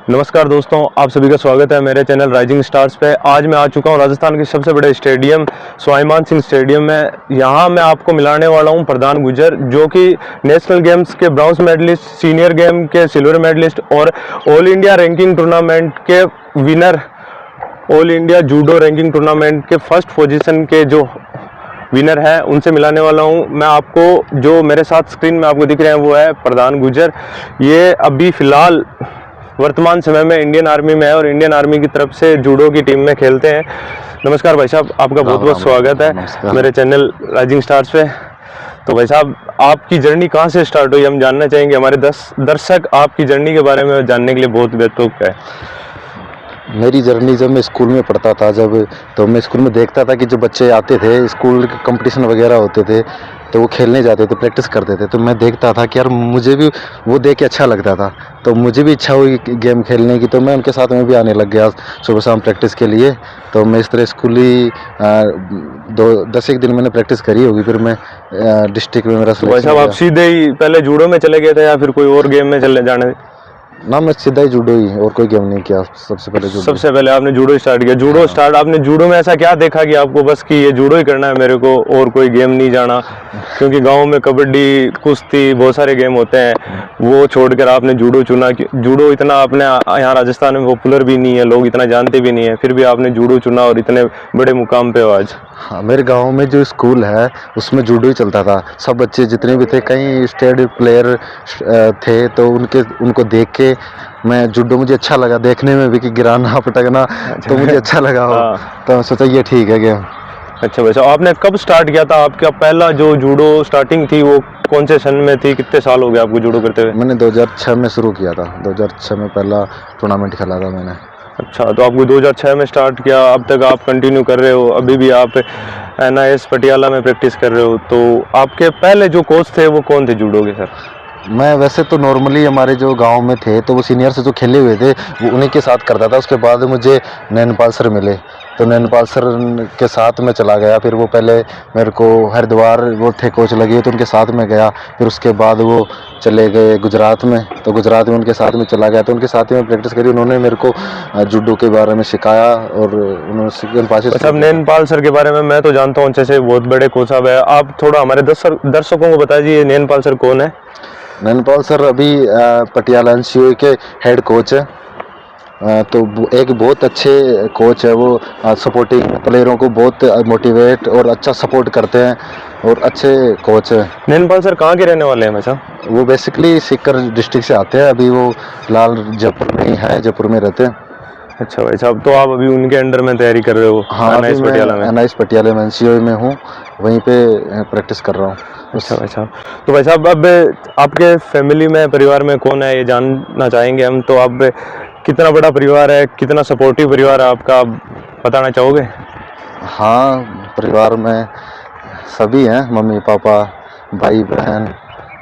नमस्कार दोस्तों, आप सभी का स्वागत है मेरे चैनल राइजिंग स्टार्स पे। आज मैं आ चुका हूँ राजस्थान के सबसे बड़े स्टेडियम स्वाभिमान सिंह स्टेडियम में। यहाँ मैं आपको मिलाने वाला हूँ प्रधान गुजर, जो कि नेशनल गेम्स के ब्रॉन्ज मेडलिस्ट, सीनियर गेम के सिल्वर मेडलिस्ट और ऑल इंडिया रैंकिंग टूर्नामेंट के winner, all India judo ranking tournament के फर्स्ट पोजीशन के जो विनर है उनसे मिलाने वाला हूँ मैं आपको। जो मेरे साथ स्क्रीन में आपको दिख रहे हैं वो है प्रधान गुजर। ये अभी फ़िलहाल वर्तमान समय में इंडियन आर्मी में है और इंडियन आर्मी की तरफ से जूडो की टीम में खेलते हैं। नमस्कार भाई साहब, आपका बहुत बहुत स्वागत है मेरे चैनल राइजिंग स्टार्स पे। तो भाई साहब, आपकी जर्नी कहाँ से स्टार्ट हुई हम जानना चाहेंगे। हमारे दर्शक आपकी जर्नी के बारे में जानने के लिए बहुत बेतुक है। मेरी जर्नी जब मैं स्कूल में पढ़ता था, तो मैं स्कूल में देखता था कि जो बच्चे आते थे, स्कूल के कंपटीशन वगैरह होते थे तो वो खेलने जाते थे, प्रैक्टिस करते थे। तो मैं देखता था कि यार मुझे भी वो देख के अच्छा लगता था, तो मुझे भी इच्छा हुई गेम खेलने की। तो मैं उनके साथ में भी आने लग गया सुबह शाम प्रैक्टिस के लिए। तो मैं इस तरह स्कूल ही 10 दिन मैंने प्रैक्टिस करी होगी, फिर मैं डिस्ट्रिक्ट में मेरा भाई साहब, आप सीधे ही पहले जूडो में चले गए थे या फिर कोई और गेम में चले जाने? ना, मैं सीधा ही जूडो ही, और कोई गेम नहीं किया। सबसे पहले आपने जूडो स्टार्ट किया। जूडो स्टार्ट आपने जूडो में ऐसा क्या देखा कि आपको बस कि ये जूडो ही करना है मेरे को, और कोई गेम नहीं जाना? क्योंकि गांव में कबड्डी, कुश्ती, बहुत सारे गेम होते हैं, वो छोड़कर आपने जूडो चुना। जूडो इतना अपने यहाँ राजस्थान में पॉपुलर भी नहीं है, लोग इतना जानते भी नहीं है, फिर भी आपने जूडो चुना और इतने बड़े मुकाम पे हो आज। हाँ, मेरे गांव में जो स्कूल है उसमें जूडो ही चलता था। सब बच्चे जितने भी थे, कई स्टेट प्लेयर थे, तो उनको देख के मैं जूडो, मुझे अच्छा लगा देखने में भी कि गिराना पटकना, तो मुझे अच्छा लगा हो। तो मैं सोचा ये ठीक है गेम। अच्छा वैसे आपने कब स्टार्ट किया था? आपका पहला जो जूडो स्टार्टिंग थी वो कौन से सन में थी? कितने साल हो गए आपको जूडो करते हुए? मैंने 2006 में शुरू किया था। 2006 में पहला टूर्नामेंट खेला था मैंने। अच्छा, तो आपको 2006 में स्टार्ट किया, अब तक आप कंटिन्यू कर रहे हो, अभी भी आप NIS पटियाला में प्रैक्टिस कर रहे हो। तो आपके पहले जो कोच थे वो कौन थे जूडो के सर? मैं वैसे तो नॉर्मली हमारे जो गांव में थे, तो वो सीनियर से जो खेले हुए थे वो उन्हीं के साथ करता था। उसके बाद मुझे नैनपाल सर मिले, तो नैनपाल सर के साथ में चला गया। फिर वो पहले मेरे को हरिद्वार वो थे कोच लगे, तो उनके साथ में गया। फिर उसके बाद वो चले गए गुजरात में, तो गुजरात में उनके साथ में चला गया, तो उनके साथ में प्रैक्टिस करी। उन्होंने मेरे को जूडो के बारे में सिखाया और उन्होंने नैनपाल सर के बारे में मैं तो जानता हूँ, जैसे बहुत बड़े कोच साहब है। आप थोड़ा हमारे दर्शकों को बताइए नैनपाल सर कौन है? नैनपाल सर अभी पटियाला NCO के हेड कोच है। तो एक बहुत अच्छे कोच है वो। सपोर्टिंग प्लेयरों को बहुत मोटिवेट और अच्छा सपोर्ट करते हैं, और अच्छे कोच है। नैनपाल सर कहाँ के रहने वाले हैं वैसा? वो बेसिकली सीकर डिस्ट्रिक्ट से आते हैं। अभी वो फिलहाल जयपुर में ही है, जयपुर में रहते हैं। अच्छा भाई साहब, तो आप अभी उनके अंडर में तैयारी कर रहे हो? हाँ, NIS पटियाला में। NIS पटियाला में NCO में हूँ, वहीं पे प्रैक्टिस कर रहा हूँ। अच्छा भाई साहब, तो भाई साहब अब आपके फैमिली में, परिवार में कौन है ये जानना चाहेंगे हम। तो आप कितना बड़ा परिवार है, कितना सपोर्टिव परिवार है आपका, आप बताना चाहोगे? हाँ, परिवार में सभी हैं, मम्मी पापा, भाई बहन,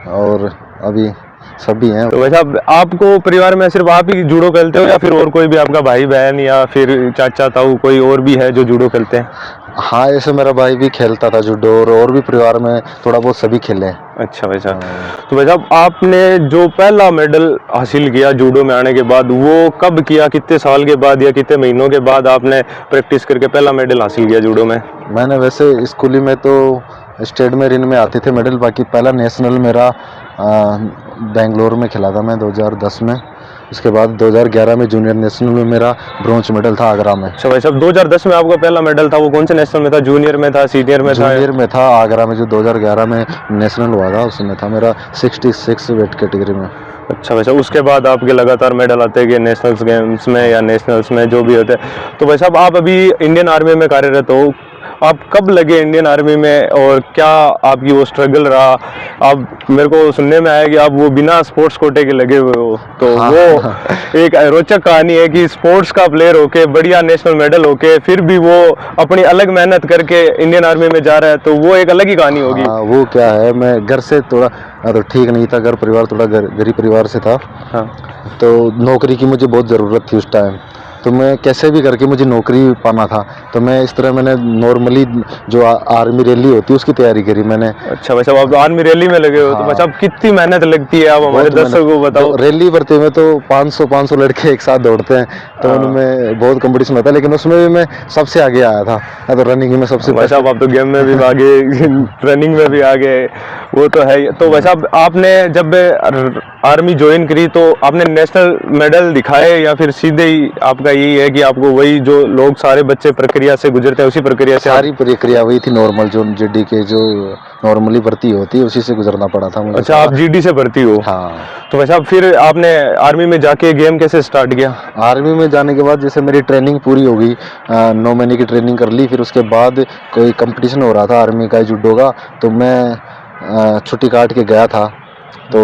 और अभी सभी हैं। तो वैसे आपको परिवार में सिर्फ आप ही जूडो खेलते हो या फिर और कोई भी आपका भाई बहन या फिर चाचा ताऊ कोई और भी है जो जूडो खेलते हैं? हाँ, ऐसे मेरा भाई भी खेलता था जूडो, और भी परिवार में थोड़ा बहुत सभी खेले हैं। अच्छा भाई साहब, तो भाई साहब आपने जो पहला मेडल हासिल किया जूडो में आने के बाद, वो कब किया? कितने साल के बाद या कितने महीनों के बाद आपने प्रैक्टिस करके पहला मेडल हासिल किया जूडो में? मैंने वैसे स्कूली में तो स्टेट में रिन में आते थे मेडल, बाकी पहला नेशनल मेरा बेंगलोर में खेला था मैं 2010 में। उसके बाद 2011 में जूनियर नेशनल में मेरा ब्रोंज मेडल था आगरा में। अच्छा भाई साहब, 2010 में आपका पहला मेडल था, वो कौन से नेशनल में था? जूनियर में था, सीनियर में था? जूनियर में था, आगरा में जो 2011 में नेशनल हुआ था उसमें था मेरा 66 वेट कैटेगरी में। अच्छा वैसे उसके बाद आपके लगातार मेडल आते गए नेशनल्स गेम्स में या नेशनल्स में जो भी होते हैं। तो भाई साहब आप अभी इंडियन आर्मी में कार्यरत हो, आप कब लगे इंडियन आर्मी में और क्या आपकी वो स्ट्रगल रहा? आप मेरे को सुनने में आया कि आप वो बिना स्पोर्ट्स कोटे के लगे हुए हो, तो हाँ, वो एक रोचक कहानी है कि स्पोर्ट्स का प्लेयर होके, बढ़िया नेशनल मेडल होके, फिर भी वो अपनी अलग मेहनत करके इंडियन आर्मी में जा रहा है, तो वो एक अलग ही कहानी होगी। हाँ, वो क्या है, मैं घर से थोड़ा तो ठीक नहीं था, घर परिवार थोड़ा गरीब परिवार से था। हाँ, तो नौकरी की मुझे बहुत ज़रूरत थी उस टाइम। तो मैं कैसे भी करके मुझे नौकरी पाना था। तो मैं इस तरह मैंने नॉर्मली जो आर्मी रैली होती है उसकी तैयारी करी मैंने। अच्छा भाई साहब, आप आर्मी रैली में लगे हो, तो भाई हाँ, साहब कितनी मेहनत लगती है, आप हमारे बहुत दर्शकों को बताओ। रैली भरते में तो 500 लड़के एक साथ दौड़ते हैं, तो हाँ। उनमें बहुत कंपटीशन होता है, लेकिन उसमें भी मैं सबसे आगे आया था। मैं तो रनिंग में सबसे भाई साहब, आप तो गेम में भी आगे, रनिंग में भी आगे, वो तो है ही। तो भाई साहब, आपने जब आर्मी ज्वाइन करी तो आपने नेशनल मेडल दिखाए, या फिर सीधे ही आपका यही है कि आपको वही जो लोग सारे बच्चे प्रक्रिया से गुजरते हैं उसी प्रक्रिया से सारी प्रक्रिया वही थी, नॉर्मल जो जीडी के जो नॉर्मली भर्ती होती है उसी से गुजरना पड़ा था मुझे अच्छा, सारा। आप जीडी से भर्ती हो। हाँ। तो भाई साहब, फिर आपने आर्मी में जाके गेम कैसे स्टार्ट किया? आर्मी में जाने के बाद जैसे मेरी ट्रेनिंग पूरी हो गई, 9 महीने की ट्रेनिंग कर ली, फिर उसके बाद कोई कंपटीशन हो रहा था आर्मी का जूडो का, तो मैं छुट्टी काट के गया था। तो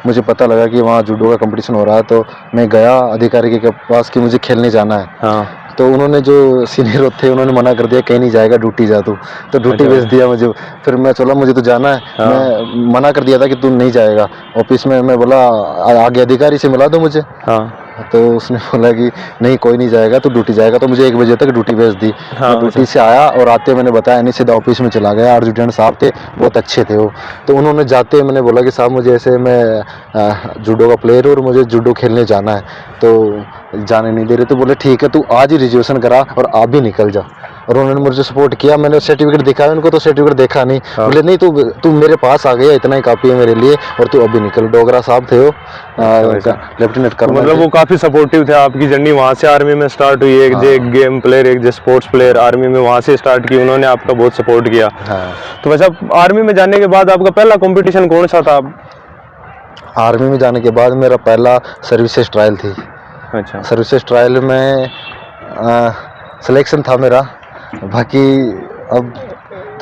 मुझे पता लगा कि वहाँ जूडो का कंपटीशन हो रहा है, तो मैं गया अधिकारी के पास कि मुझे खेलने जाना है। हाँ। तो उन्होंने जो सीनियर थे उन्होंने मना कर दिया, कहीं नहीं जाएगा, ड्यूटी जा तू। तो ड्यूटी अच्छा। भेज दिया मुझे। फिर मैं चला, मुझे तो जाना है। हाँ। मैं मना कर दिया था कि तू नहीं जाएगा ऑफिस में। मैं बोला आगे अधिकारी से मिला दो मुझे। हाँ। तो उसने बोला कि नहीं कोई नहीं जाएगा, तो ड्यूटी जाएगा। तो मुझे 1 बजे तक ड्यूटी भेज दी। हाँ। मैं ड्यूटी अच्छा। से आया और आते मैंने बताया नहीं, सीधा ऑफिस में चला गया। एडजुटेंट साहब थे, बहुत अच्छे थे वो। तो उन्होंने जाते मैंने बोला कि साहब मुझे ऐसे, मैं जूडो का प्लेयर हूँ और मुझे जूडो खेलने जाना है, तो जाने नहीं दे रहे। तो बोले ठीक है, तू आज ही रिजर्वेशन करा और आप भी निकल जा। और उन्होंने मुझे सपोर्ट किया। मैंने सर्टिफिकेट दिखाया उनको, तो सर्टिफिकेट देखा नहीं। हाँ। बोले नहीं, तू तू मेरे पास आ गया, इतना ही काफ़ी है मेरे लिए, और तू अभी निकल। डोगरा साहब थे वो, लेफ्टिनेंट तो कर्नल मतलब थे। वो काफी सपोर्टिव थे, आपकी जर्नी वहां से आर्मी में स्टार्ट हुई, एक जे गेम प्लेयर, एक जे स्पोर्ट्स प्लेयर आर्मी में वहां से स्टार्ट की, उन्होंने आपका बहुत सपोर्ट किया। हाँ। तो वैसे आर्मी में जाने के बाद आपका पहला कंपटीशन कौन सा था? आर्मी में जाने के बाद मेरा पहला सर्विसेज ट्रायल थी। अच्छा। सर्विसेज ट्रायल में सिलेक्शन था मेरा। बाकी अब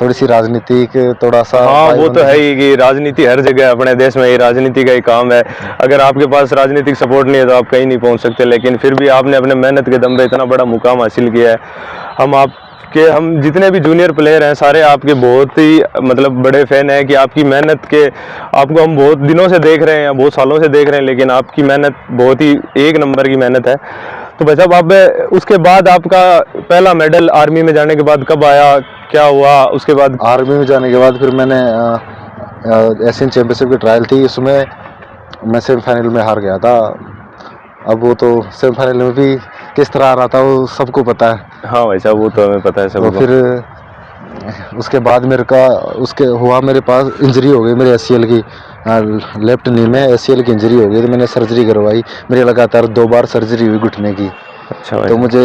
थोड़ी सी राजनीतिक, थोड़ा सा हाँ, भाई वो तो बंधु- है ही कि राजनीति हर जगह अपने देश में, ही राजनीति का ही काम है। अगर आपके पास राजनीतिक सपोर्ट नहीं है तो आप कहीं नहीं पहुंच सकते, लेकिन फिर भी आपने अपने मेहनत के दम पे इतना बड़ा मुकाम हासिल किया है। हम जितने भी जूनियर प्लेयर हैं सारे आपके बहुत ही मतलब बड़े फैन हैं कि आपकी मेहनत के, आपको हम बहुत दिनों से देख रहे हैं, बहुत सालों से देख रहे हैं, लेकिन आपकी मेहनत बहुत ही एक नंबर की मेहनत है। तो भाई साहब, आप उसके बाद आपका पहला मेडल आर्मी में जाने के बाद कब आया, क्या हुआ उसके बाद? आर्मी में जाने के बाद फिर मैंने एशियन चैंपियनशिप की ट्रायल थी, उसमें मैं सेमीफाइनल में हार गया था। अब वो तो सेमीफाइनल में भी किस तरह आ रहा था वो सबको पता है। हाँ भाई साहब, वो तो हमें पता है तो सबको। फिर उसके बाद उसके हुआ मेरे पास इंजरी हो गई मेरे ACL की, लेफ्ट नी में ACL की इंजरी हो गई, तो मैंने सर्जरी करवाई। मेरी लगातार 2 बार सर्जरी हुई घुटने की। अच्छा भाई तो साहब। मुझे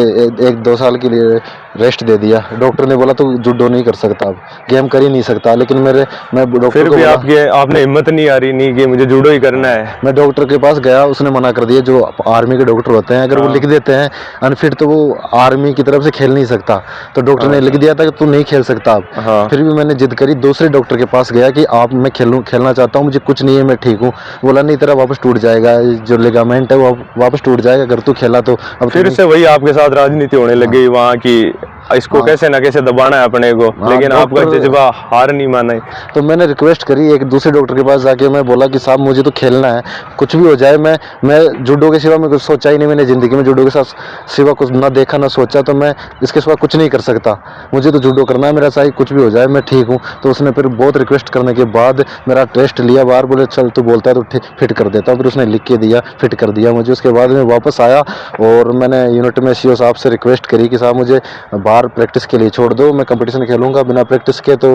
1-2 साल के लिए रेस्ट दे दिया। डॉक्टर ने बोला तू जूडो नहीं कर सकता, अब गेम कर ही नहीं सकता। लेकिन मैं डॉक्टर फिर को भी बोला, आपने हिम्मत नहीं आ रही नहीं कि मुझे जूडो ही करना है? मैं डॉक्टर के पास गया, उसने मना कर दिया। जो आर्मी के डॉक्टर होते हैं, अगर वो हाँ। लिख देते हैं अनफिट, तो वो आर्मी की तरफ से खेल नहीं सकता। तो डॉक्टर ने लिख दिया था कि तू नहीं खेल सकता अब। हाँ। फिर भी मैंने जिद करी, दूसरे डॉक्टर के पास गया कि आप, मैं खेलना चाहता हूँ, मुझे कुछ नहीं है, मैं ठीक हूँ। बोला नहीं, तेरा वापस टूट जाएगा, जो लिगामेंट है वो वापस टूट जाएगा अगर तू खेला तो। अब फिर से वही आपके साथ राजनीति होने लग गई वहाँ की, इसको हाँ। कैसे ना कैसे दबाना है अपने को, हाँ, लेकिन आपका डॉक्टर- जज्बा हार नहीं माना है। तो मैंने रिक्वेस्ट करी एक दूसरे डॉक्टर के पास जाके, मैं बोला कि साहब मुझे तो खेलना है, कुछ भी हो जाए। मैं जूडो के सिवा मैं कुछ सोचा ही नहीं, मैंने ज़िंदगी में जूडो के साथ सिवा कुछ ना देखा ना सोचा, तो मैं इसके सिवा कुछ नहीं कर सकता। मुझे तो जूडो करना है, मेरा चाहे कुछ भी हो जाए, मैं ठीक हूँ। तो उसने फिर बहुत रिक्वेस्ट करने के बाद मेरा टेस्ट लिया बाहर, बोले चल तू बोलता है तो फिट कर देता हूँ। फिर उसने लिख के दिया, फिट कर दिया मुझे। उसके बाद मैं वापस आया और मैंने यूनिट में CO साहब से रिक्वेस्ट करी कि साहब मुझे बाहर प्रैक्टिस के लिए छोड़ दो, मैं कंपटीशन खेलूंगा, बिना प्रैक्टिस के तो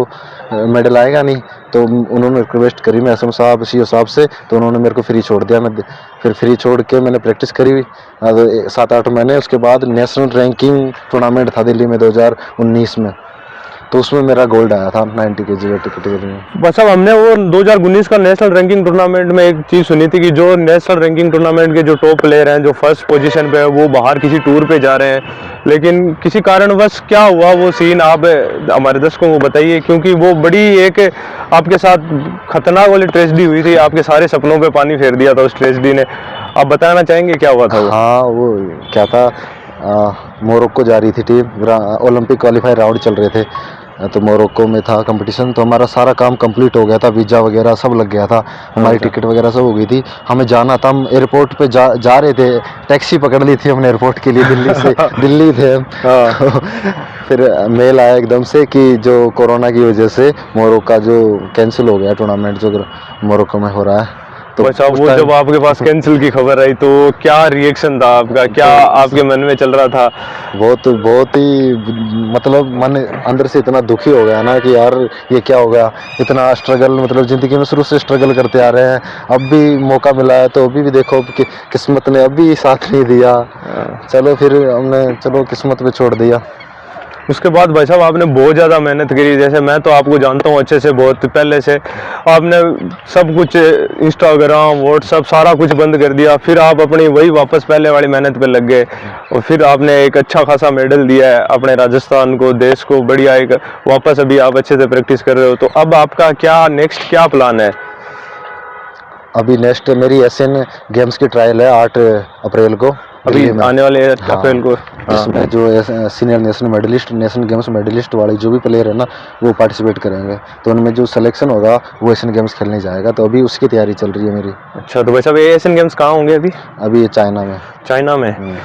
मेडल आएगा नहीं। तो उन्होंने रिक्वेस्ट करी मैं SM साहब CO साहब से, तो उन्होंने मेरे को फ्री छोड़ दिया। मैं फिर फ्री छोड़ के मैंने प्रैक्टिस करी 7-8 महीने। उसके बाद नेशनल रैंकिंग टूर्नामेंट था दिल्ली में 2019 में, तो उसमें मेरा गोल्ड आया था 90 kg वेट कैटेगरी में। बस अब हमने वो 2019 का नेशनल रैंकिंग टूर्नामेंट में एक चीज़ सुनी थी कि जो नेशनल रैंकिंग टूर्नामेंट के जो टॉप प्लेयर हैं, जो फर्स्ट पोजीशन पे है, वो बाहर किसी टूर पे जा रहे हैं, लेकिन किसी कारणवश क्या हुआ वो सीन आप हमारे दर्शकों को बताइए, क्योंकि वो बड़ी एक आपके साथ खतरनाक वाली ट्रेजेडी हुई थी, आपके सारे सपनों पे पानी फेर दिया था उस ट्रेजेडी ने। आप बताना चाहेंगे क्या हुआ था वो? हाँ, वो क्या था, मोरक्को जा रही थी टीम, ओलंपिक क्वालिफायर राउंड चल रहे थे। तो मोरक्को में था कंपटीशन, तो हमारा सारा काम कंप्लीट हो गया था, वीज़ा वगैरह सब लग गया था, हमारी अच्छा। टिकट वगैरह सब हो गई थी, हमें जाना था, हम एयरपोर्ट पे जा रहे थे, टैक्सी पकड़ ली थी हमने एयरपोर्ट के लिए, दिल्ली से दिल्ली थे हम। हाँ। तो फिर मेल आया एकदम से कि जो कोरोना की वजह से मोरक्को का जो कैंसिल हो गया टूर्नामेंट जो मोरक्को में हो रहा है। तो अच्छा, उस वो टाइम जब आपके पास कैंसिल की खबर आई तो क्या रिएक्शन था आपका, क्या आपके मन में चल रहा था? बहुत बहुत ही मतलब मन अंदर से इतना दुखी हो गया ना कि यार ये क्या हो गया, इतना स्ट्रगल, मतलब ज़िंदगी में शुरू से स्ट्रगल करते आ रहे हैं, अब भी मौका मिला है तो अभी भी देखो कि किस्मत ने अभी साथ नहीं दिया। चलो फिर हमने चलो किस्मत पे छोड़ दिया। उसके बाद भाई साहब आपने बहुत ज़्यादा मेहनत करी, जैसे मैं तो आपको जानता हूँ अच्छे से, बहुत पहले से आपने सब कुछ इंस्टाग्राम व्हाट्सअप सारा कुछ बंद कर दिया, फिर आप अपनी वही वापस पहले वाली मेहनत पे लग गए और फिर आपने एक अच्छा खासा मेडल दिया है अपने राजस्थान को, देश को, बढ़िया एक वापस अभी आप अच्छे से प्रैक्टिस कर रहे हो। तो अब आपका क्या नेक्स्ट क्या प्लान है? अभी नेक्स्ट मेरी एशियन गेम्स की ट्रायल है 8 अप्रैल को अभी दिल्ली में। आने वाले हाँ, अप्रैल को? इसमें जो सीनियर नेशनल गेम्स मेडलिस्ट वाले जो भी प्लेयर है ना वो पार्टिसिपेट करेंगे, तो उनमें जो सिलेक्शन होगा वो एशियन गेम्स खेलने जाएगा, तो अभी उसकी तैयारी चल रही है मेरी। अच्छा, तो भाई साहब ये एशियन गेम्स कहाँ होंगे अभी? अभी ये चाइना में। चाइना में?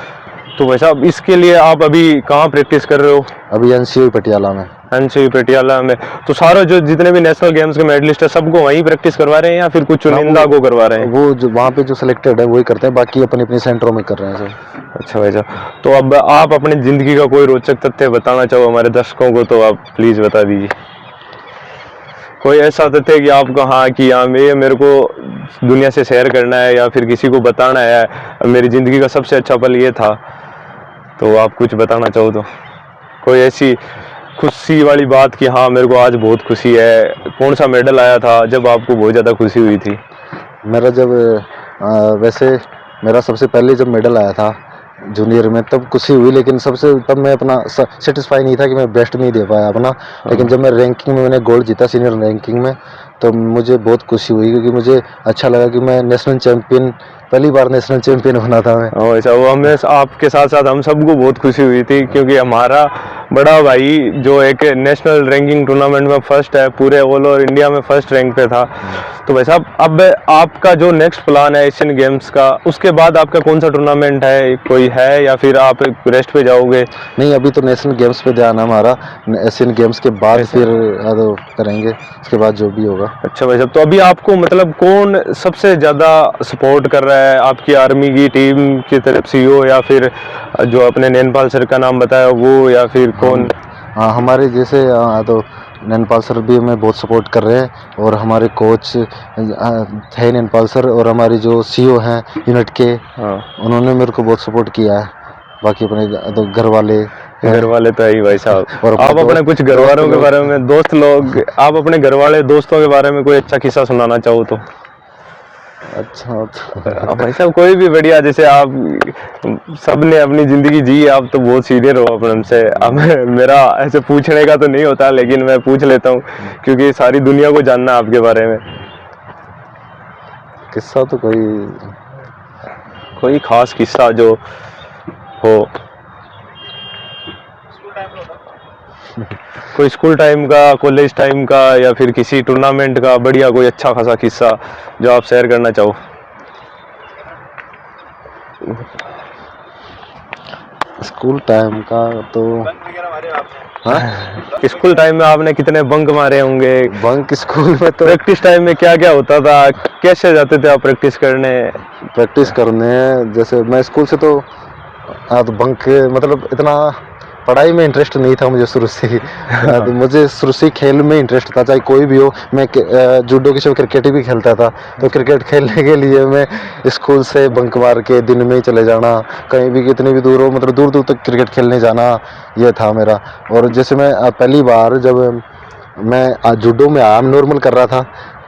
तो भाई साहब इसके लिए आप अभी कहाँ प्रैक्टिस कर रहे हो? अभी एनसीयू पटियाला में। एनसीयू पटियाला में? तो सारे जो जितने भी नेशनल गेम्स के मेडलिस्ट है सबको वहीं प्रैक्टिस करवा रहे हैं या फिर कुछ चुनिंदा को करवा रहे हैं? वो जो वहाँ पे जो सिलेक्टेड है वही करते हैं, बाकी अपनी अपनी सेंटरों में कर रहे हैं सब। अच्छा भाई साहब, तो अब आप अपनी जिंदगी का कोई रोचक तथ्य बताना चाहो हमारे दर्शकों को तो आप प्लीज बता दीजिए। कोई ऐसा तथ्य कि आपको हाँ कि हाँ ये मेरे को दुनिया से शेयर करना है या फिर किसी को बताना है, मेरी जिंदगी का सबसे अच्छा पल ये था, तो आप कुछ बताना चाहो तो कोई ऐसी खुशी वाली बात कि हाँ मेरे को आज बहुत खुशी है। कौन सा मेडल आया था जब आपको बहुत ज़्यादा खुशी हुई थी? मेरा जब वैसे मेरा सबसे पहले जब मेडल आया था जूनियर में तब खुशी हुई, लेकिन सबसे तब मैं अपना सेटिस्फाई नहीं था कि मैं बेस्ट नहीं दे पाया अपना। लेकिन जब मैं रैंकिंग में मैंने गोल्ड जीता सीनियर रैंकिंग में, तो मुझे बहुत खुशी हुई क्योंकि मुझे अच्छा लगा कि मैं नेशनल चैंपियन, पहली बार नेशनल चैंपियन बना था मैं। ऐसा वो हमें आपके साथ साथ हम सबको बहुत खुशी हुई थी क्योंकि हमारा बड़ा भाई जो एक नेशनल रैंकिंग टूर्नामेंट में फर्स्ट है, पूरे ऑल ओवर इंडिया में फर्स्ट रैंक पे था। तो भाई साहब अब आपका जो नेक्स्ट प्लान है एशियन गेम्स का, उसके बाद आपका कौन सा टूर्नामेंट है, कोई है या फिर आप रेस्ट पे जाओगे? नहीं, अभी तो नेशनल गेम्स पे ध्यान है हमारा, एशियन गेम्स के बाद फिर तो करेंगे उसके बाद जो भी होगा। अच्छा भाई साहब, तो अभी आपको मतलब कौन सबसे ज़्यादा सपोर्ट कर रहा है, आपकी आर्मी की टीम की तरफ से हो या फिर जो अपने नैनपाल सर का नाम बताया वो, या फिर कौन? हाँ, हमारे जैसे तो नैनपाल सर भी हमें बहुत सपोर्ट कर रहे हैं, और हमारे कोच थे नैनपाल सर, और हमारे जो सीईओ हैं यूनिट के, हाँ, उन्होंने मेरे को बहुत सपोर्ट किया है। बाकी अपने तो घर वाले तो है ही भाई साहब। और आप अपने कुछ घर वालों के लोग। बारे में, दोस्त लोग, आप अपने घर वाले दोस्तों के बारे में कोई अच्छा किस्सा सुनाना चाहो तो? अच्छा भाई साहब कोई भी बढ़िया, जैसे आप सबने अपनी जिंदगी जी, आप तो बहुत सीनियर हो अपन हमसे, अब मेरा ऐसे पूछने का तो नहीं होता लेकिन मैं पूछ लेता हूँ क्योंकि सारी दुनिया को जानना है आपके बारे में। किस्सा तो कोई खास किस्सा जो हो, कोई स्कूल टाइम का, कॉलेज टाइम का, या फिर किसी टूर्नामेंट का बढ़िया कोई अच्छा खासा किस्सा जो आप शेयर करना चाहो। स्कूल टाइम का तो हाँ, स्कूल टाइम में आपने कितने बंक मारे होंगे? बंक स्कूल में तो प्रैक्टिस टाइम में क्या क्या होता था, कैसे जाते थे आप प्रैक्टिस करने? प्रैक्टिस करने, जैसे मैं स्कूल से तो तो बंक, मतलब इतना पढ़ाई में इंटरेस्ट नहीं था मुझे शुरू से ही। तो मुझे शुरू से ही खेल में इंटरेस्ट था, चाहे कोई भी हो। मैं जूडो के सिवा क्रिकेट भी खेलता था, तो क्रिकेट खेलने के लिए मैं स्कूल से बंक मार के दिन में ही चले जाना, कहीं भी कितनी भी दूर हो, मतलब दूर दूर तक क्रिकेट खेलने जाना, ये था मेरा। और जैसे मैं पहली बार जब मैं जूडो में आया, नॉर्मल कर रहा था,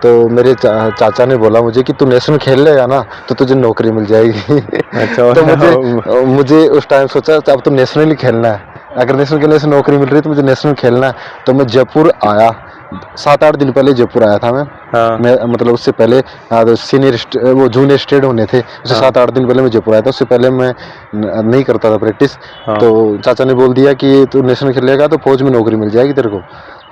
तो मेरे चाचा ने बोला मुझे कि तू नेशनल खेल लेगा ना तो तुझे नौकरी मिल जाएगी। अच्छा। तो मुझे उस टाइम सोचा अब तो नेशनल ही खेलना है, अगर नेशनल खेलने से नौकरी मिल रही है तो मुझे नेशनल खेलना है। तो मैं जयपुर आया, 7-8 दिन पहले जयपुर आया था मैं। हाँ मैं मतलब उससे पहले सीनियर वो जूनियर स्टेट होने थे, उससे हाँ 7-8 दिन पहले मैं जयपुर आया था। उससे पहले मैं नहीं करता था प्रैक्टिस। हाँ। तो चाचा ने बोल दिया कि तू नेशनल खेलेगा तो फौज में नौकरी मिल जाएगी तेरे को।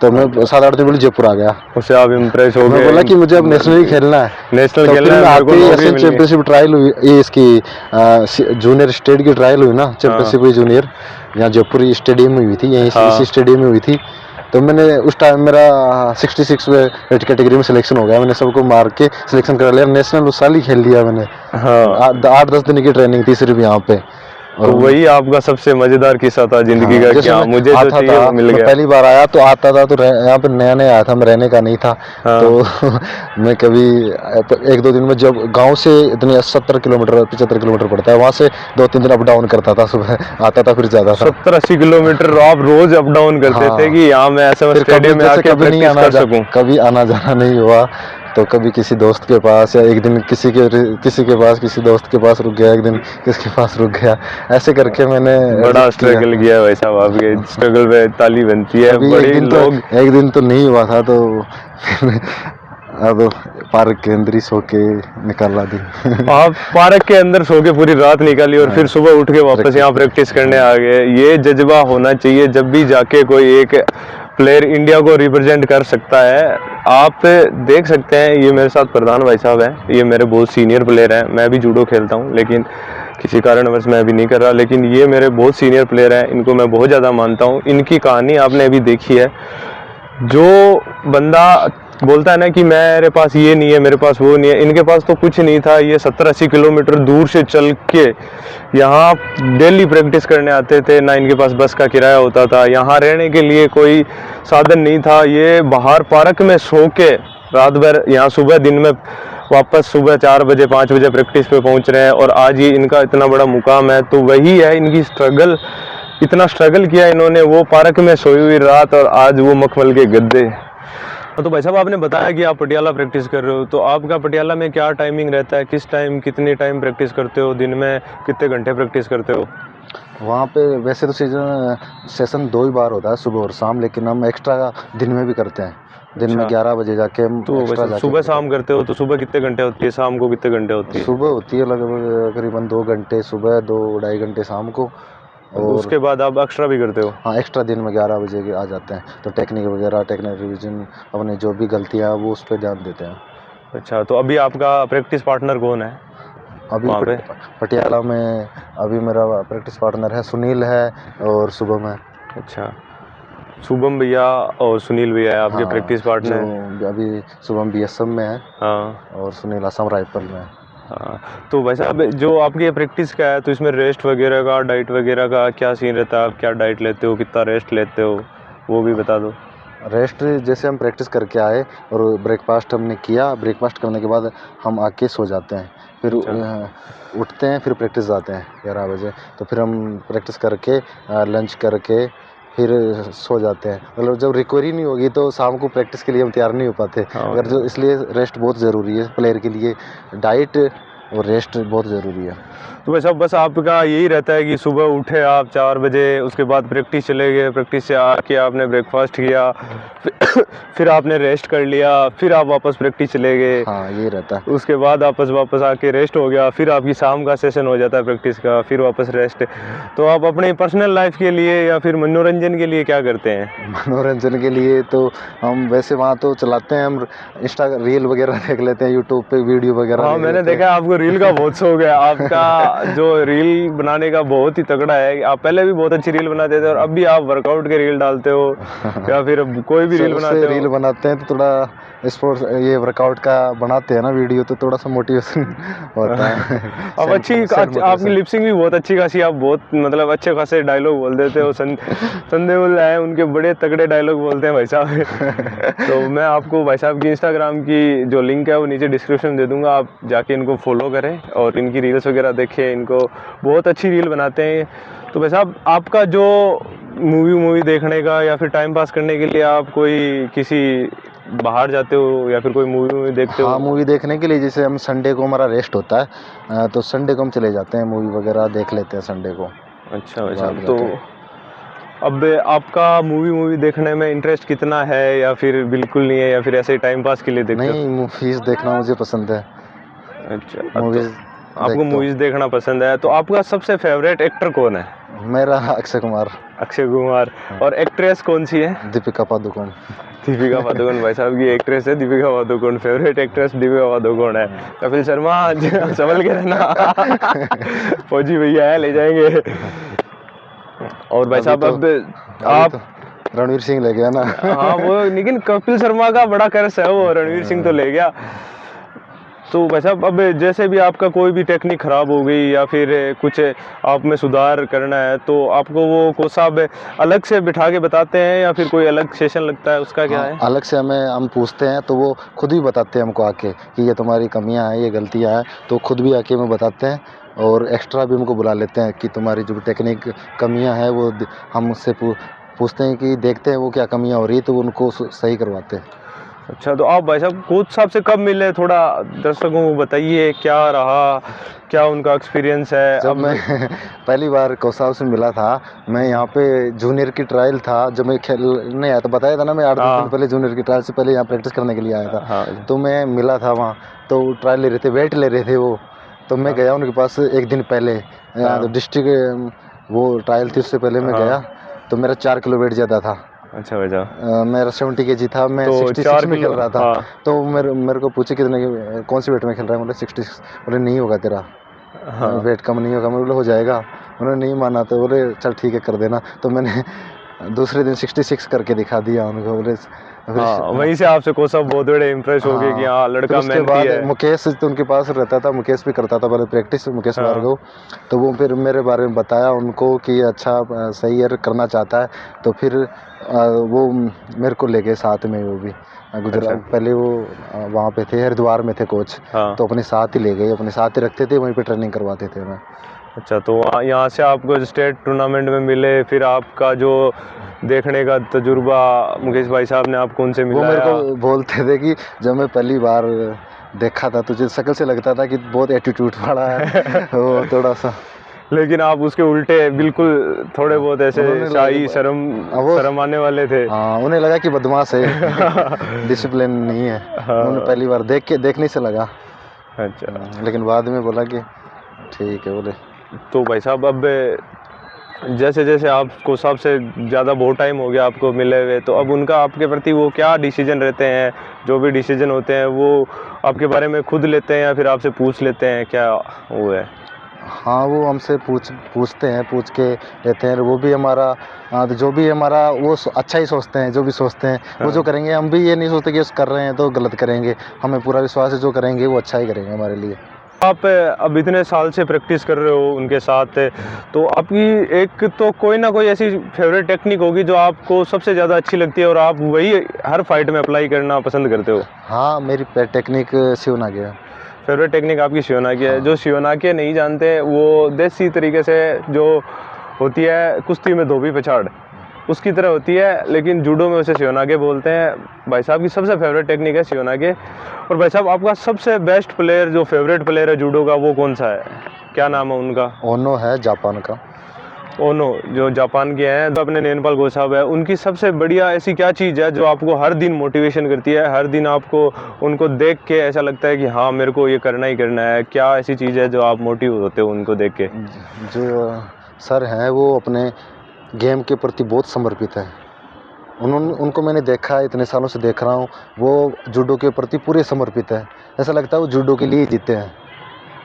तो मैं 7-8 दिन पहले जयपुर आ गया। उससे आप इम्प्रेस हो मैं गए, बोला कि मुझे अब नेशनल ही खेलना है। नेशनल तो खेलना फिर है, मैं मेरे को आते ही नौकरी एशियन मिल गई। चैंपियनशिप ट्रायल हुई, ये इसकी जूनियर स्टेट की ट्रायल हुई ना, हाँ चैंपियनशिप हुई जूनियर, यहाँ जयपुर स्टेडियम में हुई थी, यहीं इसी हाँ स्टेडियम में हुई थी। तो मैंने उस टाइम मेरा 66 में वेट कैटेगरी में सिलेक्शन हो गया। मैंने सबको मार के सिलेक्शन करा लिया, नेशनल उस साल ही खेल लिया मैंने। हाँ। 8-10 दिन की ट्रेनिंग थी सिर्फ यहाँ पे। तो और वही आपका सबसे मजेदार किस्सा था जिंदगी हाँ, का, जैसे क्या मैं मुझे जो आता चाहिए था, वो मिल मैं गया। पहली बार आया तो आता था तो यहाँ पे नया नया आया था, मैं रहने का नहीं था। तो हाँ मैं कभी 1-2 दिन में, जब गांव से इतने 70 किलोमीटर 75 किलोमीटर पड़ता है, वहाँ से 2-3 दिन अप डाउन करता था, सुबह आता था फिर जाता था। 70-80 किलोमीटर आप रोज अप डाउन करते थे हाँ, कि यहाँ मैं ऐसे फिर कभी स्टेडियम में जैसे आके कभी नहीं प्रैक्टिस कर सकूं। कभी आना जाना नहीं हुआ, तो कभी किसी दोस्त के पास, या एक दिन किसी के पास, किसी दोस्त के पास रुक गया, एक दिन किसके पास रुक गया, ऐसे करके मैंने बड़ा एडजस्ट किया। स्ट्रगल किया है भाई साहब, आपके स्ट्रगल पे ताली बनती है, कभी बड़े लोग। एक दिन तो नहीं हुआ था, तो फिर अब पार्क के अंदर ही सो के निकाला दिन। आप पार्क के अंदर सो के पूरी रात निकाली और फिर सुबह उठ के वापस यहाँ प्रैक्टिस करने आ गए। ये जज्बा होना चाहिए जब भी जाके कोई एक प्लेयर इंडिया को रिप्रेजेंट कर सकता है। आप देख सकते हैं, ये मेरे साथ प्रधान भाई साहब हैं, ये मेरे बहुत सीनियर प्लेयर हैं। मैं भी जूडो खेलता हूँ लेकिन किसी कारणवश मैं अभी नहीं कर रहा, लेकिन ये मेरे बहुत सीनियर प्लेयर हैं, इनको मैं बहुत ज़्यादा मानता हूँ। इनकी कहानी आपने अभी देखी है। जो बंदा बोलता है ना कि मेरे पास ये नहीं है, मेरे पास वो नहीं है, इनके पास तो कुछ नहीं था। ये 70-80 किलोमीटर दूर से चल के यहाँ डेली प्रैक्टिस करने आते थे, ना इनके पास बस का किराया होता था, यहाँ रहने के लिए कोई साधन नहीं था। ये बाहर पार्क में सो के रात भर यहाँ, सुबह दिन में वापस सुबह 4 बजे 5 बजे प्रैक्टिस पे पहुँच रहे हैं, और आज ये इनका इतना बड़ा मुकाम है। तो वही है इनकी स्ट्रगल, इतना स्ट्रगल किया इन्होंने, वो पार्क में सोई हुई रात और आज वो मखमल के गद्दे। तो भाई साहब आपने बताया कि आप पटियाला प्रैक्टिस कर रहे हो, तो आपका पटियाला में क्या टाइमिंग रहता है, किस टाइम कितनी टाइम प्रैक्टिस करते हो, दिन में कितने घंटे प्रैक्टिस करते हो? वहाँ पे वैसे तो सेशन 2 ही बार होता है, सुबह और शाम, लेकिन हम एक्स्ट्रा दिन में भी करते हैं। दिन में अच्छा। 11 बजे जाके हम तो एक्स्ट्रा वैसे जाके सुबह करते शाम करते हो, तो सुबह कितने घंटे होती है, शाम को कितने घंटे होती हैं। है? सुबह होती है लगभग करीबन 2 घंटे सुबह, 2-2.5 घंटे शाम को। और और उसके बाद आप एक्स्ट्रा भी करते हो? हाँ, एक्स्ट्रा दिन में 11 बजे के आ जाते हैं, तो टेक्निक वगैरह, टेक्निक रिवीजन, अपने जो भी गलतियाँ वो उस पर ध्यान देते हैं। अच्छा, तो अभी आपका प्रैक्टिस पार्टनर कौन है अभी वहाँ पे? पटियाला में अभी मेरा प्रैक्टिस पार्टनर है, सुनील है और शुभम है। अच्छा, शुभम भैया और सुनील भैया है आपके हाँ, प्रैक्टिस जो पार्टनर? अभी शुभम बीएसएफ में है हाँ और सुनील असम राइफल में है। हाँ। तो भाई साहब जो आपकी ये प्रैक्टिस का है, तो इसमें रेस्ट वगैरह का, डाइट वगैरह का क्या सीन रहता है? आप क्या डाइट लेते हो, कितना रेस्ट लेते हो, वो भी बता दो। रेस्ट जैसे हम प्रैक्टिस करके आए और ब्रेकफास्ट हमने किया, ब्रेकफास्ट करने के बाद हम आके सो जाते हैं, फिर अच्छा। उठते हैं, फिर प्रैक्टिस जाते हैं 11 बजे। तो फिर हम प्रैक्टिस करके लंच करके फिर सो जाते हैं। मतलब जब रिकवरी नहीं होगी तो शाम को प्रैक्टिस के लिए हम तैयार नहीं हो पाते। हाँ अगर जो इसलिए रेस्ट बहुत ज़रूरी है प्लेयर के लिए, डाइट और रेस्ट बहुत ज़रूरी है। तो भाई साहब बस आपका यही रहता है कि सुबह उठे आप 4 बजे, उसके बाद प्रैक्टिस चले गए, प्रैक्टिस से आके आपने ब्रेकफास्ट किया, फिर आपने रेस्ट कर लिया, फिर आप वापस प्रैक्टिस चले गए, हाँ, ये रहता है। उसके बाद वापस आके रेस्ट हो गया, फिर आपकी शाम का सेशन हो जाता है प्रैक्टिस का, फिर वापस रेस्ट। तो आप अपने पर्सनल लाइफ के लिए या फिर मनोरंजन के लिए क्या करते हैं? मनोरंजन के लिए तो हम वैसे वहाँ तो चलाते हैं, हम इंस्टा रील वगैरह देख लेते हैं, यूट्यूब पे वीडियो वगैरह हाँ, देख मैंने लेते हैं। देखा आपको रील का बहुत शौक है। आपका जो रील बनाने का बहुत ही तगड़ा है। आप पहले भी बहुत अच्छी रील बनाते थे और अब भी आप वर्कआउट के रील डालते हो या फिर कोई भी रील बनाते रील हो? बनाते हैं तो थोड़ा स्पोर्ट्स, ये वर्कआउट का बनाते हैं ना वीडियो, तो थोड़ा सा मोटिवेशन होता है। अब आपकी लिपसिंग भी बहुत अच्छी खासी, आप बहुत मतलब अच्छे खासे डायलॉग बोल देते हो। संदेहुल है, उनके बड़े तगड़े डायलॉग बोलते हैं भाई साहब। तो मैं आपको भाई साहब की इंस्टाग्राम की जो लिंक है वो नीचे डिस्क्रिप्शन दे दूंगा, आप जाके इनको फॉलो करें और इनकी रील्स वगैरह देखें, इनको बहुत अच्छी रील बनाते हैं। तो भाई साहब आपका जो मूवी देखने का या फिर टाइम पास करने के लिए आप कोई किसी बाहर जाते हो या फिर कोई मूवी देखते हो? हाँ, मूवी देखने के लिए जैसे हम संडे को हमारा रेस्ट होता है, तो संडे को हम चले जाते हैं, मूवी वगैरह देख लेते हैं संडे को अच्छा भाई बाहर साहब। जाके। अब आपका मूवी देखने में इंटरेस्ट कितना है, या फिर बिल्कुल नहीं है, या फिर ऐसे ही टाइम पास के लिए देखते हो? नहीं, मूवीज़ देखना मुझे पसंद है। अच्छा, तो मूवीज़ आपको देखता हूँ। मूवीज देखना पसंद है, तो आपका सबसे फेवरेट एक्टर कौन है? मेरा अक्षय कुमार, अक्षय कुमार। और एक्ट्रेस कौन सी है? दीपिका पादुकोण। दीपिका पादुकोण। भाई साहब की एक्ट्रेस है दीपिका पादुकोण, फेवरेट एक्ट्रेस दीपिका पादुकोण है। कपिल शर्मा संभल के रहना, फौजी भैया है, ले जाएंगे। और भाई अभी साहब तो अब अभी आप, तो रणवीर सिंह ले गया ना। हाँ वो, लेकिन कपिल शर्मा का बड़ा कर्स है, वो रणवीर सिंह तो ले गया। तो भाई साहब अब जैसे भी आपका कोई भी टेक्निक ख़राब हो गई या फिर कुछ आप में सुधार करना है, तो आपको वो कोच साहब अलग से बिठा के बताते हैं, या फिर कोई अलग सेशन लगता है, उसका क्या हाँ, है? अलग से हम पूछते हैं तो वो खुद भी बताते हैं हमको आके कि ये तुम्हारी कमियां हैं, ये गलतियां हैं, तो खुद भी आके हमें बताते हैं। और एक्स्ट्रा भी हमको बुला लेते हैं कि तुम्हारी जो टेक्निक कमियां हैं वो हम उससे पूछते हैं कि देखते हैं वो क्या कमियां हो रही है, तो वो उनको सही करवाते हैं। अच्छा, तो आप भाई साहब कोच साहब से कब मिले, थोड़ा दर्शकों को बताइए, क्या रहा, क्या उनका एक्सपीरियंस है? जब अब मैं पहली बार कोच साहब से मिला था, मैं यहाँ पे जूनियर की ट्रायल था, जब मैं खेलने आया था, बताया था ना, मैं 8-10 दिन हाँ पहले जूनियर की ट्रायल से पहले यहाँ प्रैक्टिस करने के लिए आया था। हाँ तो मैं मिला था वहाँ, तो ट्रायल ले रहे थे, वेट ले रहे थे वो। तो मैं गया उनके पास एक दिन पहले, यहाँ तो हाँ डिस्ट्रिक्ट वो ट्रायल थी, उससे पहले मैं गया, तो मेरा 4 किलो वेट ज़्यादा था। अच्छा भाई साहब, मेरा 70 केजी था, मैं तो 66 4 में खेल किलो, रहा था। हाँ तो मेरे को पूछे कितने कौन सी वेट में खेल रहा है, बोले 66। बोले नहीं होगा तेरा, हाँ। वेट कम नहीं होगा। मैं बोले हो जाएगा। उन्होंने नहीं माना, तो बोले चल ठीक है कर देना। तो मैंने दूसरे दिन 66 करके दिखा दिया उनको। बोले फिर हाँ, वहीं से आपसे कोच साहब बहुत बड़े इम्प्रेस हो गए कि हाँ फिर लड़का उसके मेहनती बाद है। मुकेश तो उनके पास रहता था, मुकेश भी करता था पहले प्रैक्टिस, मुकेश हाँ भार्गव। तो वो फिर मेरे बारे में बताया उनको कि अच्छा सही है, करना चाहता है। तो फिर वो मेरे को ले गए साथ में, वो भी अच्छा, गुजरात, पहले वो वहाँ पे थे, हरिद्वार में थे कोच। हाँ तो अपने साथ ही ले गए, अपने साथ ही रखते थे, वहीं पे ट्रेनिंग करवाते थे मैं। अच्छा। तो यहाँ से आपको स्टेट टूर्नामेंट में मिले, फिर आपका जो देखने का तजुर्बा मुकेश भाई साहब ने आपको उनसे वो मेरे मिलाया। को बोलते थे कि जब मैं पहली बार देखा था तुझे, शक्ल से लगता था कि बहुत एटीट्यूड वाला है वो थोड़ा सा। लेकिन आप उसके उल्टे बिल्कुल थोड़े बहुत ऐसे उन्होंने शाही, वो शर्म आने वाले थे। हाँ, उन्हें लगा कि बदमाश है, डिसिप्लिन नहीं है। उन्होंने हाँ पहली बार देखने से लगा। अच्छा। लेकिन बाद में बोला कि ठीक है, बोले। तो भाई साहब अब जैसे जैसे आपको साहब से ज़्यादा बहुत टाइम हो गया आपको मिले हुए, तो अब उनका आपके प्रति वो क्या डिसीजन रहते हैं? जो भी डिसीजन होते हैं वो आपके बारे में खुद लेते हैं, या फिर आपसे पूछ लेते हैं, क्या वो है? हाँ, वो हमसे पूछते हैं, पूछ के लेते हैं। वो भी हमारा तो जो भी हमारा वो अच्छा ही सोचते हैं, जो भी सोचते हैं वो जो करेंगे। हम भी ये नहीं सोचते कि कर रहे हैं तो गलत करेंगे। हमें पूरा विश्वास है जो करेंगे वो अच्छा ही करेंगे हमारे लिए। आप अब इतने साल से प्रैक्टिस कर रहे हो उनके साथ, तो आपकी एक तो कोई ना कोई ऐसी फेवरेट टेक्निक होगी जो आपको सबसे ज़्यादा अच्छी लगती है, और आप वही हर फाइट में अप्लाई करना पसंद करते हो? हाँ, मेरी टेक्निक शिवनागी है। फेवरेट टेक्निक आपकी शिवनागी है। हाँ। जो शिवनागी नहीं जानते, वो देसी तरीके से जो होती है कुश्ती में धोबी पछाड़, उसकी तरह होती है, लेकिन जूडो में उसे शिवनागी बोलते हैं। भाई साहब की सबसे फेवरेट टेक्निक है शिवनागी। और भाई साहब आपका सबसे बेस्ट प्लेयर, जो फेवरेट प्लेयर है जूडो का, वो कौन सा है? क्या नाम है उनका? ओनो है जापान का। ओनो, जो जापान के हैं, तो अपने नेनपाल गोसाब साहब है, उनकी सबसे बढ़िया ऐसी क्या चीज़ है जो आपको हर दिन मोटिवेशन करती है, हर दिन आपको उनको देख के ऐसा लगता है कि हाँ मेरे को ये करना ही करना है? क्या ऐसी चीज़ है जो आप मोटिव होते हो उनको देख के? जो सर हैं वो अपने गेम के प्रति बहुत समर्पित है। उनको मैंने देखा है, इतने सालों से देख रहा हूँ, वो जूडो के प्रति पूरे समर्पित है। ऐसा लगता है वो जूडो के लिए ही जीते हैं,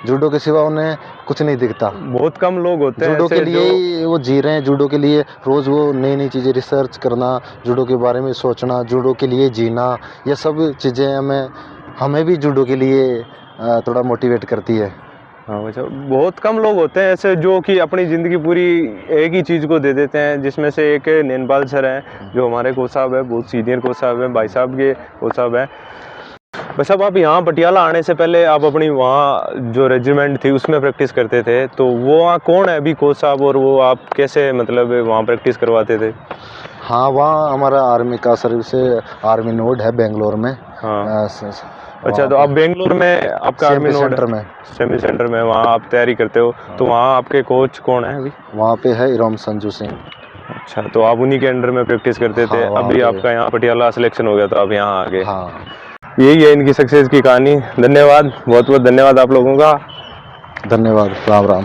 जूडो के सिवा उन्हें कुछ नहीं दिखता। बहुत कम लोग होते हैं जूडो के ऐसे लिए जो, ही वो जी रहे हैं, जूडो के लिए रोज़ वो नई नई चीज़ें रिसर्च करना, जूडो के बारे में सोचना, जूडो के लिए जीना, ये सब चीज़ें हमें भी जूडो के लिए थोड़ा मोटिवेट करती है। हाँ अच्छा, बहुत कम लोग होते हैं ऐसे जो कि अपनी ज़िंदगी पूरी एक ही चीज़ को दे देते हैं, जिसमें से एक नैनपाल सर हैं, जो हमारे कोच साहब है, बहुत सीनियर कोच साहब हैं, भाई साहब के कोच साहब हैं। भाई साहब आप यहाँ पटियाला आने से पहले आप अपनी वहाँ जो रेजिमेंट थी उसमें प्रैक्टिस करते थे, तो वो वहाँ कौन है अभी कोच साहब, और वो आप कैसे मतलब वहाँ प्रैक्टिस करवाते थे? हाँ, वहाँ हमारा आर्मी का सर्विस है, आर्मी नोड है बेंगलोर में। हाँ अच्छा, तो आप बेंगलोर में आपका आर्मी नोड सेंटर में, सेमी सेंटर में वहाँ आप तैयारी करते हो, तो वहाँ आपके कोच कौन है अभी? वहाँ पे है इरोम संजू सिंह। अच्छा, तो आप उन्हीं के अंडर में प्रैक्टिस करते थे। हाँ, वहाँ अभी पे। आपका यहाँ पटियाला सिलेक्शन हो गया तो आप यहाँ आ गए। हाँ, यही है इनकी सक्सेस की कहानी। धन्यवाद, बहुत बहुत धन्यवाद आप लोगों का। धन्यवाद, राम राम।